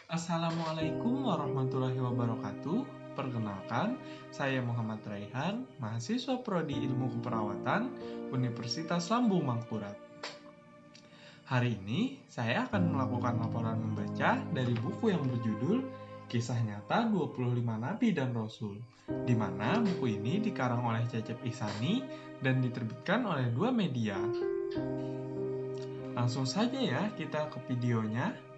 Assalamualaikum warahmatullahi wabarakatuh. Perkenalkan, saya Muhammad Raihan, mahasiswa Prodi Ilmu Keperawatan Universitas Lambung Mangkurat. Hari ini, saya akan melakukan laporan membaca dari buku yang berjudul Kisah Nyata 25 Nabi dan Rasul, di mana buku ini dikarang oleh Cecep Ihsani dan diterbitkan oleh dua media. Langsung saja ya kita ke videonya.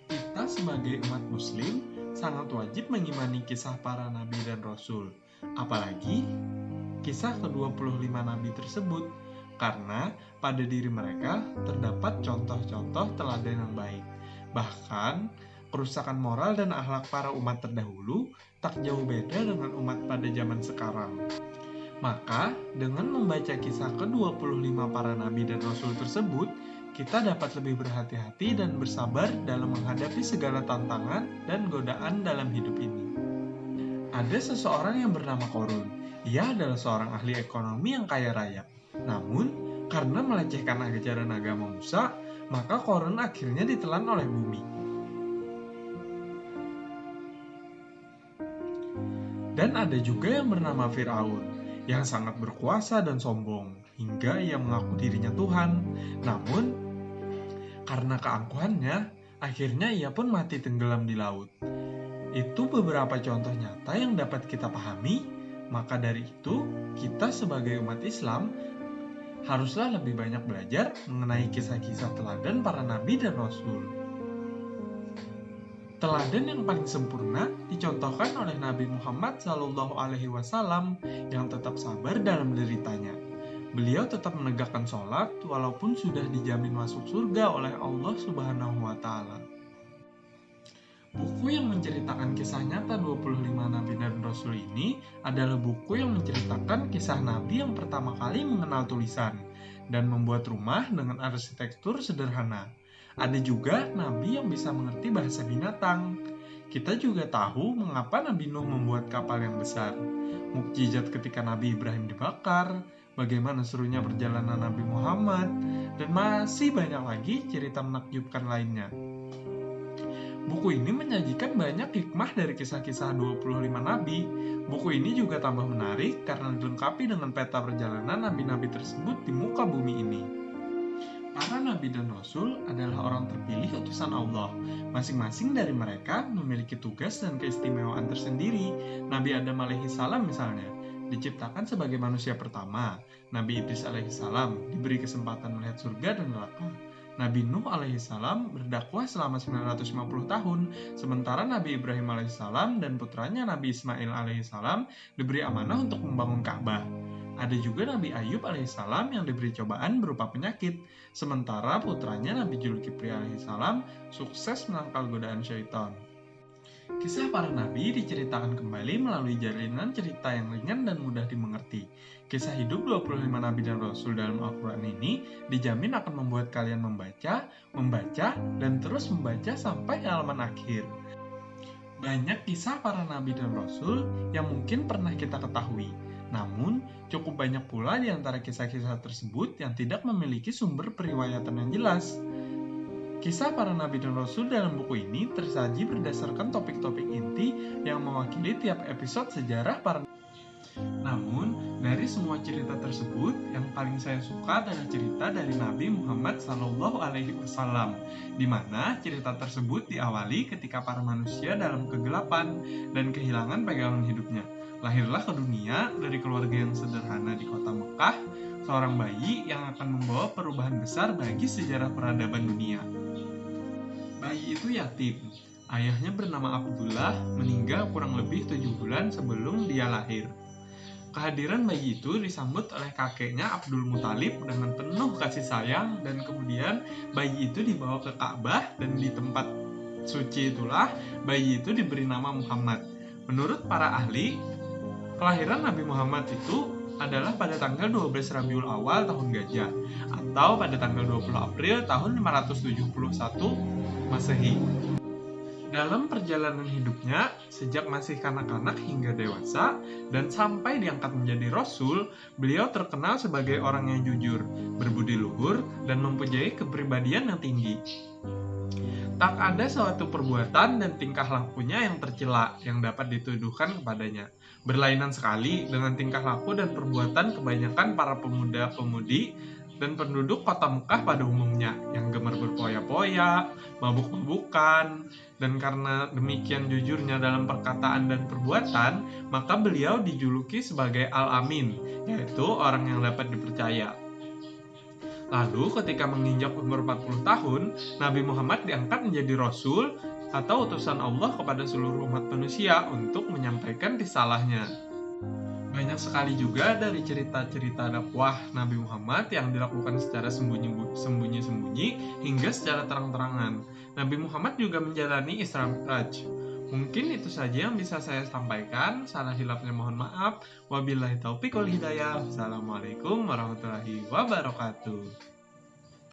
Kita sebagai umat muslim sangat wajib mengimani kisah para nabi dan rasul, apalagi kisah ke-25 nabi tersebut, karena pada diri mereka terdapat contoh-contoh teladan yang baik. Bahkan, kerusakan moral dan akhlak para umat terdahulu tak jauh beda dengan umat pada zaman sekarang. Maka, dengan membaca kisah ke-25 para nabi dan rasul tersebut, kita dapat lebih berhati-hati dan bersabar dalam menghadapi segala tantangan dan godaan dalam hidup ini. Ada seseorang yang bernama Korun. Ia adalah seorang ahli ekonomi yang kaya raya. Namun, karena melecehkan ajaran agama Musa, maka Korun akhirnya ditelan oleh bumi. Dan ada juga yang bernama Firaun, yang sangat berkuasa dan sombong, hingga ia mengaku dirinya Tuhan. Namun, karena keangkuhannya, akhirnya ia pun mati tenggelam di laut. Itu beberapa contoh nyata yang dapat kita pahami, maka dari itu, kita sebagai umat Islam haruslah lebih banyak belajar mengenai kisah-kisah teladan para nabi dan rasul. Teladan yang paling sempurna dicontohkan oleh Nabi Muhammad SAW yang tetap sabar dalam deritanya. Beliau tetap menegakkan sholat walaupun sudah dijamin masuk surga oleh Allah Subhanahu wa Ta'ala. Buku yang menceritakan kisah nyata 25 Nabi dan Rasul ini adalah buku yang menceritakan kisah Nabi yang pertama kali mengenal tulisan dan membuat rumah dengan arsitektur sederhana. Ada juga Nabi yang bisa mengerti bahasa binatang. Kita juga tahu mengapa Nabi Nuh membuat kapal yang besar, mukjizat ketika Nabi Ibrahim dibakar, bagaimana serunya perjalanan Nabi Muhammad, dan masih banyak lagi cerita menakjubkan lainnya. Buku ini menyajikan banyak hikmah dari kisah-kisah 25 nabi. Buku ini juga tambah menarik karena dilengkapi dengan peta perjalanan nabi-nabi tersebut di muka bumi ini. Para nabi dan rasul adalah orang terpilih utusan Allah. Masing-masing dari mereka memiliki tugas dan keistimewaan tersendiri. Nabi Adam alaihissalam misalnya diciptakan sebagai manusia pertama. Nabi Idris alaihissalam diberi kesempatan melihat surga dan neraka. Nabi Nuh alaihissalam berdakwah selama 950 tahun, sementara Nabi Ibrahim alaihissalam dan putranya Nabi Ismail alaihissalam diberi amanah untuk membangun Ka'bah. Ada juga Nabi Ayub alaihissalam yang diberi cobaan berupa penyakit, sementara putranya Nabi Zulkifli alaihissalam sukses menangkal godaan syaitan. Kisah para nabi diceritakan kembali melalui jalinan cerita yang ringan dan mudah dimengerti. Kisah hidup 25 nabi dan rasul dalam Al-Quran ini dijamin akan membuat kalian membaca, dan terus membaca sampai halaman akhir. Banyak kisah para nabi dan rasul yang mungkin pernah kita ketahui. Namun, cukup banyak pula di antara kisah-kisah tersebut yang tidak memiliki sumber periwayatan yang jelas. Kisah para nabi dan rasul dalam buku ini tersaji berdasarkan topik-topik inti yang mewakili tiap episode sejarah para nabi. Namun, dari semua cerita tersebut, yang paling saya suka adalah cerita dari Nabi Muhammad SAW, di mana cerita tersebut diawali ketika para manusia dalam kegelapan dan kehilangan pegangan hidupnya. Lahirlah ke dunia dari keluarga yang sederhana di kota Mekah, seorang bayi yang akan membawa perubahan besar bagi sejarah peradaban dunia. Bayi itu yatim. Ayahnya bernama Abdullah meninggal kurang lebih 7 bulan sebelum dia lahir. Kehadiran bayi itu disambut oleh kakeknya Abdul Muthalib dengan penuh kasih sayang, dan kemudian bayi itu dibawa ke Ka'bah dan di tempat suci itulah bayi itu diberi nama Muhammad. Menurut para ahli, kelahiran Nabi Muhammad itu adalah pada tanggal 12 Rabiul Awal tahun Gajah atau pada tanggal 20 April tahun 571 Masehi. Dalam perjalanan hidupnya, sejak masih kanak-kanak hingga dewasa, dan sampai diangkat menjadi Rasul, beliau terkenal sebagai orang yang jujur, berbudi luhur, dan mempunyai kepribadian yang tinggi. Tak ada suatu perbuatan dan tingkah lakunya yang tercela yang dapat dituduhkan kepadanya. Berlainan sekali dengan tingkah laku dan perbuatan kebanyakan para pemuda-pemudi dan penduduk kota Mekah pada umumnya, yang gemar berpoya-poya, mabuk-mabukan, dan karena demikian jujurnya dalam perkataan dan perbuatan, maka beliau dijuluki sebagai Al-Amin, yaitu orang yang dapat dipercaya. Lalu ketika menginjak umur 40 tahun, Nabi Muhammad diangkat menjadi Rasul atau utusan Allah kepada seluruh umat manusia untuk menyampaikan risalahnya. Banyak sekali juga dari cerita-cerita dakwah Nabi Muhammad yang dilakukan secara sembunyi-sembunyi hingga secara terang-terangan. Nabi Muhammad juga menjalani Isra Mi'raj. Mungkin itu saja yang bisa saya sampaikan. Salah hilafnya mohon maaf. Wabillahi taufiq wal hidayah. Assalamualaikum warahmatullahi wabarakatuh.